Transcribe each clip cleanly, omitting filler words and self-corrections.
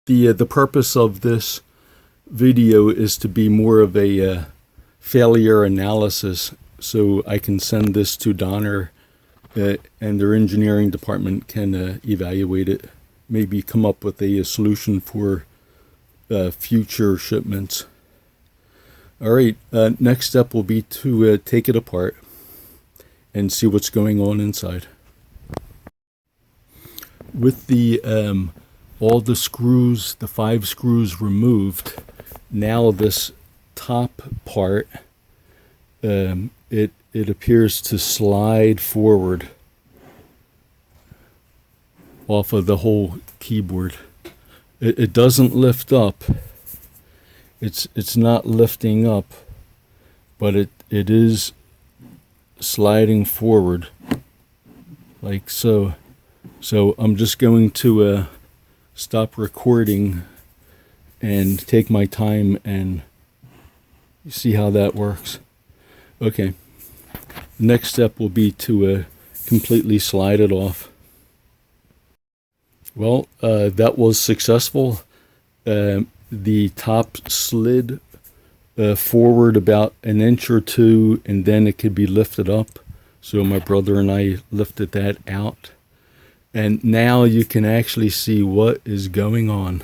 The purpose of this video is to be more of a failure analysis, so I can send this to Donner and their engineering department can evaluate it, maybe come up with a solution for future shipments. All right, next step will be to take it apart and see what's going on inside. With the all the screws, the 5 screws removed, now this top part, it appears to slide forward off of the whole keyboard. It doesn't lift up. It's not lifting up, but it is sliding forward like so. So I'm just going to stop recording and take my time and see how that works. Okay, next step will be to completely slide it off. Well, that was successful. The top slid forward about an inch or two, and then it could be lifted up. So my brother and I lifted that out. And now you can actually see what is going on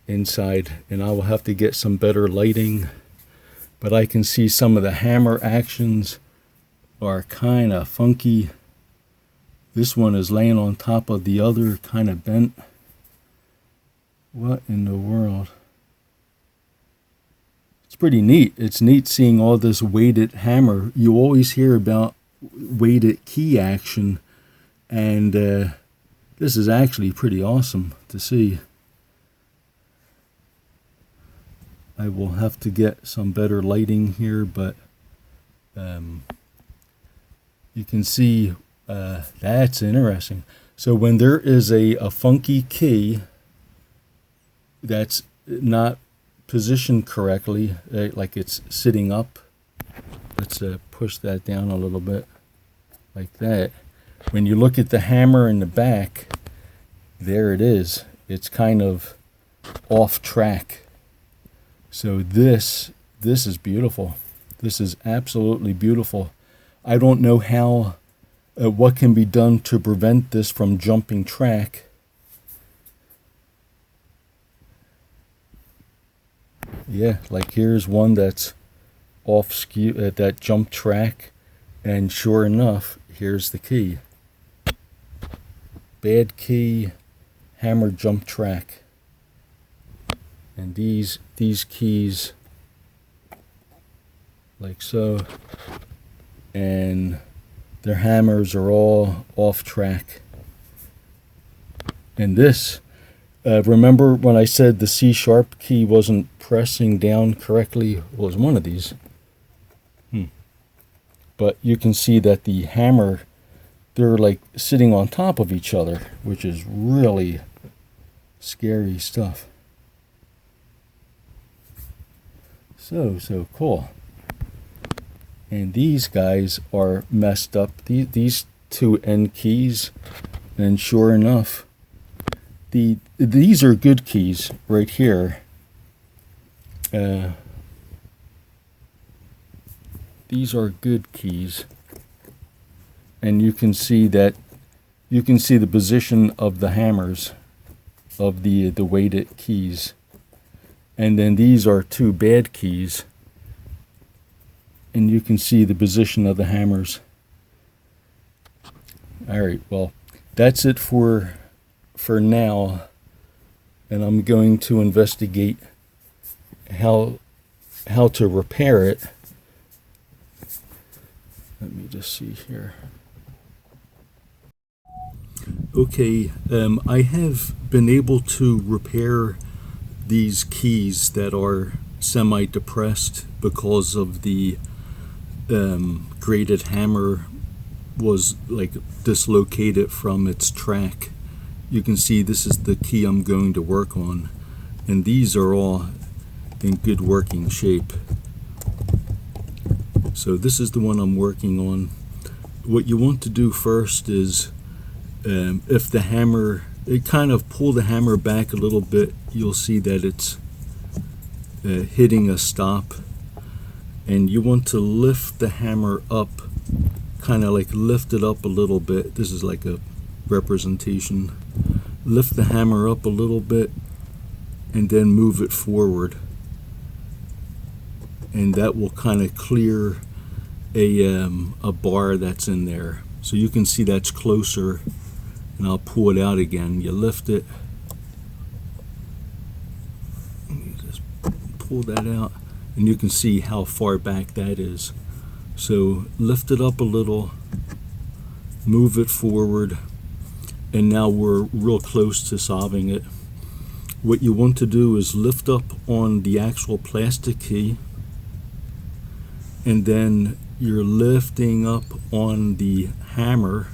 inside. And I will have to get some better lighting. But I can see some of the hammer actions are kind of funky. This one is laying on top of the other, kind of bent. What in the world? It's pretty neat. It's neat seeing all this weighted hammer. You always hear about weighted key action, and this is actually pretty awesome to see. I will have to get some better lighting here, but you can see that's interesting. So when there is a funky key that's not positioned correctly, like it's sitting up, let's push that down a little bit like that. When you look at the hammer in the back, there it is. It's kind of off track. So this is beautiful. This is absolutely beautiful. I don't know how what can be done to prevent this from jumping track. Yeah, like here's one that's off skew, that jump track, and sure enough, here's the key. Bad key, hammer jump track. And these keys, like so, and their hammers are all off track. And this, remember when I said the C# key wasn't pressing down correctly? Well, it was one of these. But you can see that the hammer, they're like sitting on top of each other, which is really scary stuff. So cool. And these guys are messed up. These two end keys, and sure enough, these are good keys right here. These are good keys, and you can see that the position of the hammers of the weighted keys. And then these are 2 bad keys, and you can see the position of the hammers. All right, well, that's it for now, and I'm going to investigate how to repair it. Let me just see here. Okay, I have been able to repair these keys that are semi-depressed because of the graded hammer was like dislocated from its track. You can see this is the key I'm going to work on, and these are all in good working shape. So this is the one I'm working on. What you want to do first is if the hammer kind of pull the hammer back a little bit, you'll see that it's hitting a stop, and you want to lift the hammer up, kind of like lift it up a little bit. This is like a representation. Lift the hammer up a little bit and then move it forward, and that will kind of clear a bar that's in there. So you can see that's closer, and I'll pull it out again. You lift it, you just pull that out, and you can see how far back that is. So lift it up a little, move it forward, and now we're real close to solving it. What you want to do is lift up on the actual plastic key, and then you're lifting up on the hammer,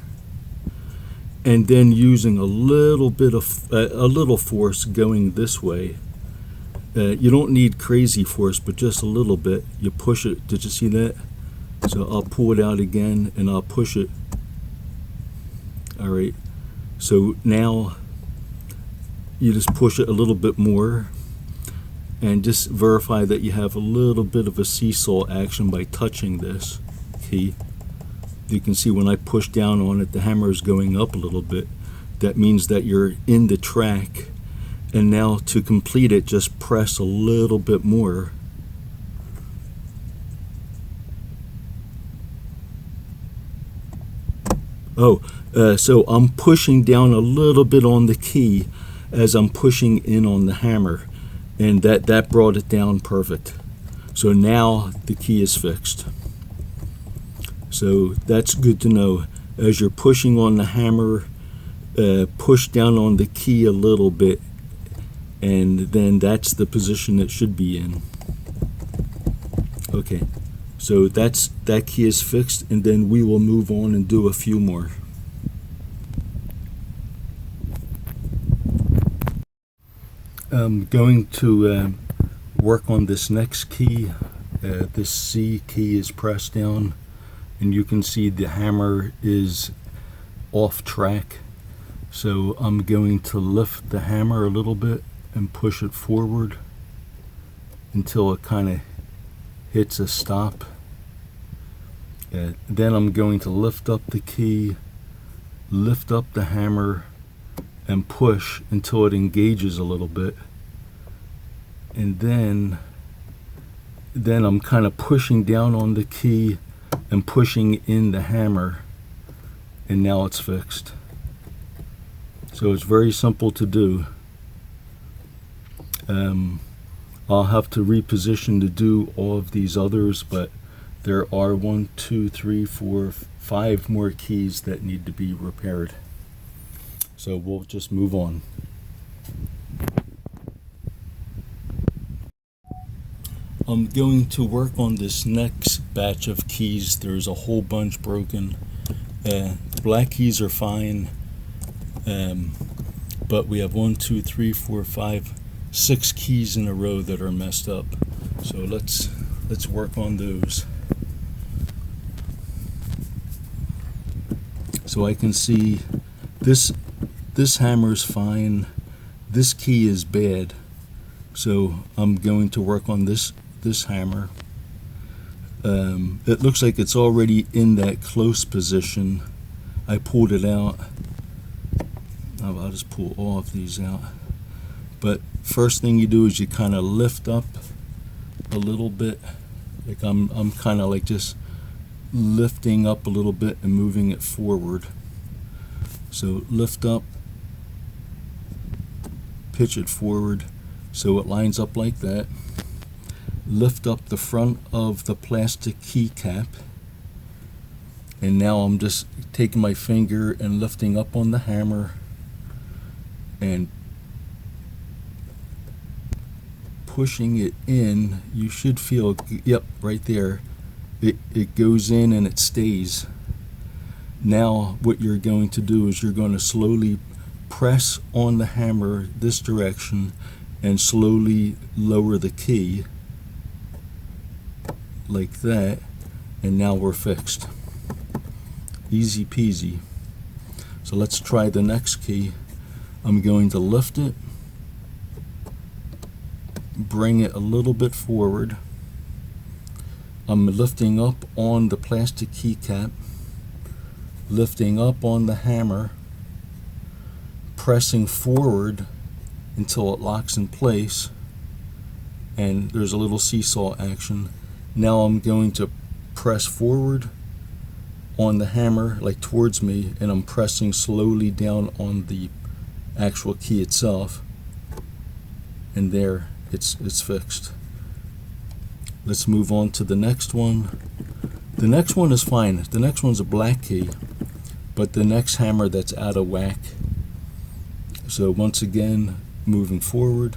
and then using a little bit of a little force going this way. You don't need crazy force, but just a little bit. You push it. Did you see that? So I'll pull it out again, and I'll push it. All right. So now you just push it a little bit more, and just verify that you have a little bit of a seesaw action by touching this key. You can see when I push down on it, the hammer is going up a little bit. That means that you're in the track. And now to complete it, just press a little bit more. So I'm pushing down a little bit on the key as I'm pushing in on the hammer, and that brought it down perfect. So now the key is fixed. So that's good to know. As you're pushing on the hammer, push down on the key a little bit, and then that's the position it should be in. Okay, so that key is fixed, and then we will move on and do a few more. I'm going to work on this next key. This C key is pressed down, and you can see the hammer is off track. So I'm going to lift the hammer a little bit and push it forward until it kind of hits a stop. Then I'm going to lift up the key, lift up the hammer, and push until it engages a little bit. And then I'm kind of pushing down on the key and pushing in the hammer, and now it's fixed. So it's very simple to do. I'll have to reposition to do all of these others, but there are 1, 2, 3, 4, 5 more keys that need to be repaired. So we'll just move on. I'm going to work on this next batch of keys. There's a whole bunch broken. The black keys are fine, but we have 1, 2, 3, 4, 5, 6 keys in a row that are messed up. So let's work on those. So I can see this hammer's fine. This key is bad. So I'm going to work on this hammer. It looks like it's already in that close position. I pulled it out. I'll just pull all of these out. But first thing you do is you kind of lift up a little bit. Like I'm kind of like just lifting up a little bit and moving it forward. So lift up, pitch it forward so it lines up like that. Lift up the front of the plastic keycap, and now I'm just taking my finger and lifting up on the hammer and pushing it in. You should feel, yep, right there. It goes in and it stays. Now what you're going to do is you're going to slowly press on the hammer this direction and slowly lower the key like that, and now we're fixed. Easy peasy. So let's try the next key. I'm going to lift it, bring it a little bit forward. I'm lifting up on the plastic keycap, lifting up on the hammer, pressing forward until it locks in place, and there's a little seesaw action. Now I'm going to press forward on the hammer, like towards me, and I'm pressing slowly down on the actual key itself, and there it's fixed. Let's move on to the next one. The next one is fine. The next one's a black key, but the next hammer that's out of whack. So once again, moving forward,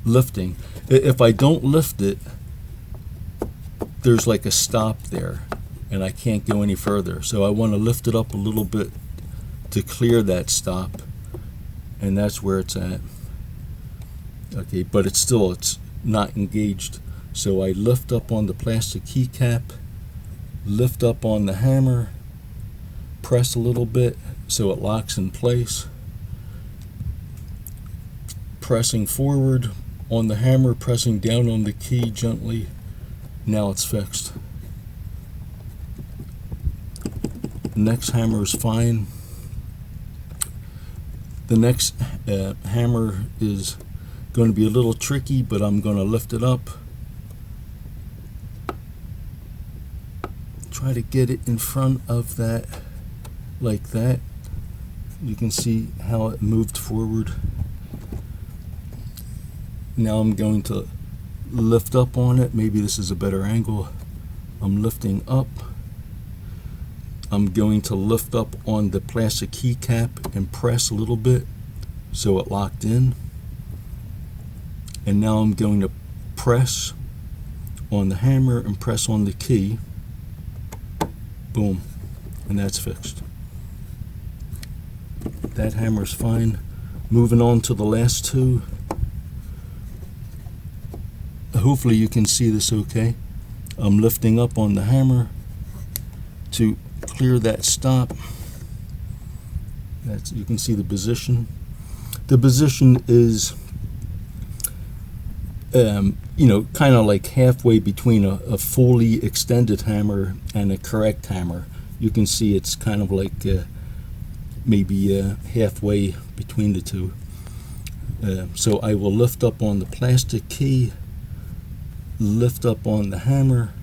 lifting. If I don't lift it, there's like a stop there, and I can't go any further. So I want to lift it up a little bit to clear that stop, and that's where it's at. Okay, but it's not engaged. So I lift up on the plastic keycap, lift up on the hammer, press a little bit so it locks in place, pressing forward on the hammer, pressing down on the key gently. Now it's fixed. Next hammer is fine. The next hammer is going to be a little tricky, but I'm going to lift it up, try to get it in front of that, like that. You can see how it moved forward. Now I'm going to lift up on it. Maybe this is a better angle. I'm lifting up. I'm going to lift up on the plastic keycap and press a little bit so it locked in. And now I'm going to press on the hammer and press on the key. Boom. And that's fixed. That hammer's fine. Moving on to the last two. Hopefully you can see this okay. I'm lifting up on the hammer to clear that stop. You can see the position. The position is kind of like halfway between a fully extended hammer and a correct hammer. You can see it's kind of like maybe halfway between the two. So I will lift up on the plastic key, lift up on the hammer,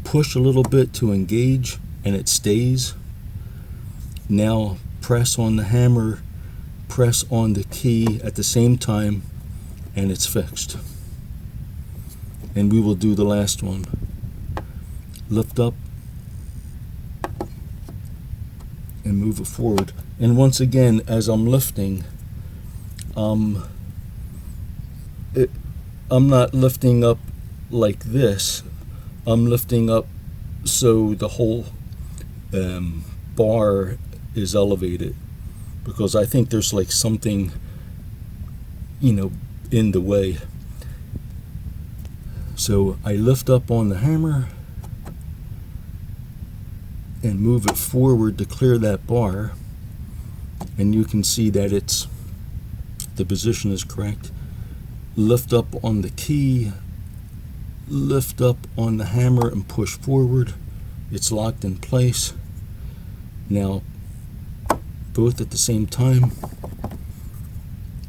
push a little bit to engage, and it stays. Now press on the hammer, press on the key at the same time, and it's fixed. And we will do the last one. Lift up and move it forward. And once again, as I'm lifting, I'm not lifting up like this. I'm lifting up so the whole bar is elevated, because I think there's like something, in the way. So I lift up on the hammer and move it forward to clear that bar, and you can see that the position is correct. Lift up on the key, lift up on the hammer and push forward. It's locked in place. Now both at the same time.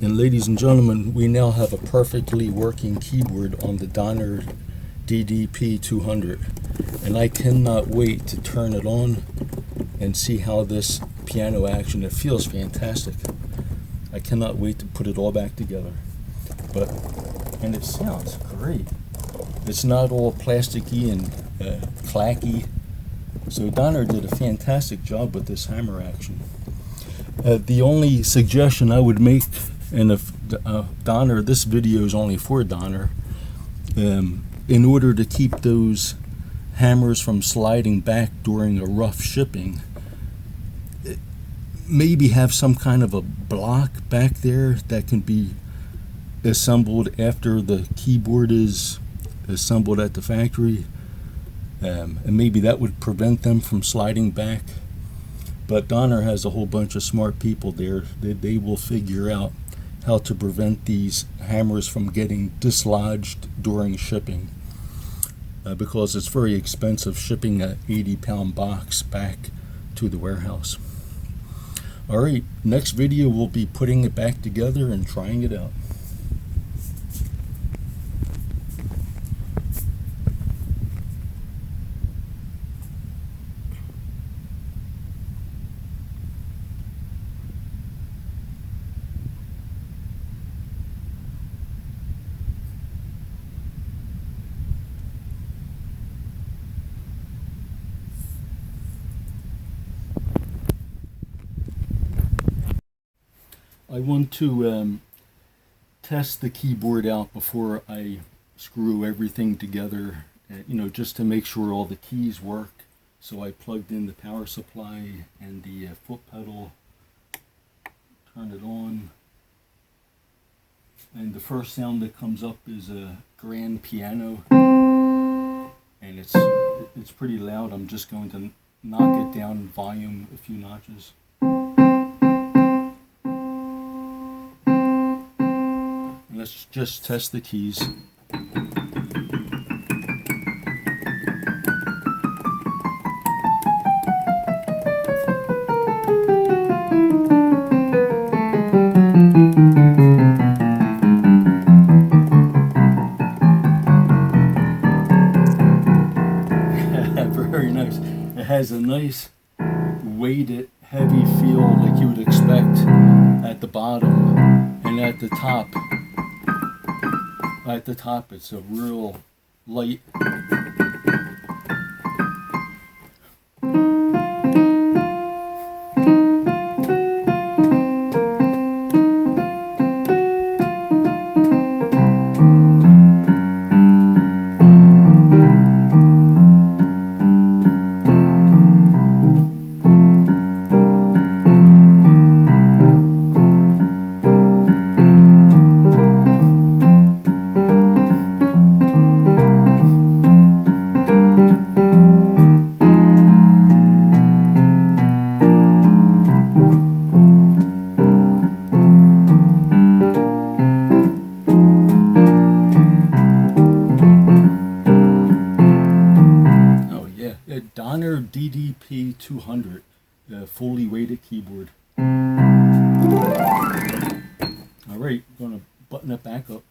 And ladies and gentlemen, we now have a perfectly working keyboard on the Donner DDP-200, and I cannot wait to turn it on and see how this piano action. It feels fantastic. I cannot wait to put it all back together. And it sounds great. It's not all plasticky and clacky. So Donner did a fantastic job with this hammer action. The only suggestion I would make, and if Donner, this video is only for Donner, in order to keep those hammers from sliding back during a rough shipping, maybe have some kind of a block back there that can be assembled after the keyboard is assembled at the factory, and maybe that would prevent them from sliding back. But Donner has a whole bunch of smart people there. They will figure out how to prevent these hammers from getting dislodged during shipping, because it's very expensive shipping an 80-pound box back to the warehouse. All right, next video we'll be putting it back together and trying it out. I want to test the keyboard out before I screw everything together, just to make sure all the keys work. So I plugged in the power supply and the foot pedal, turn it on, and the first sound that comes up is a grand piano, and it's pretty loud. I'm just going to knock it down in volume a few notches. Let's just test the keys. Very nice. It has a nice weighted, heavy feel like you would expect at the bottom, and at the top. At the top, it's a real light. Donner DDP-200, fully weighted keyboard. All right, I'm going to button it back up.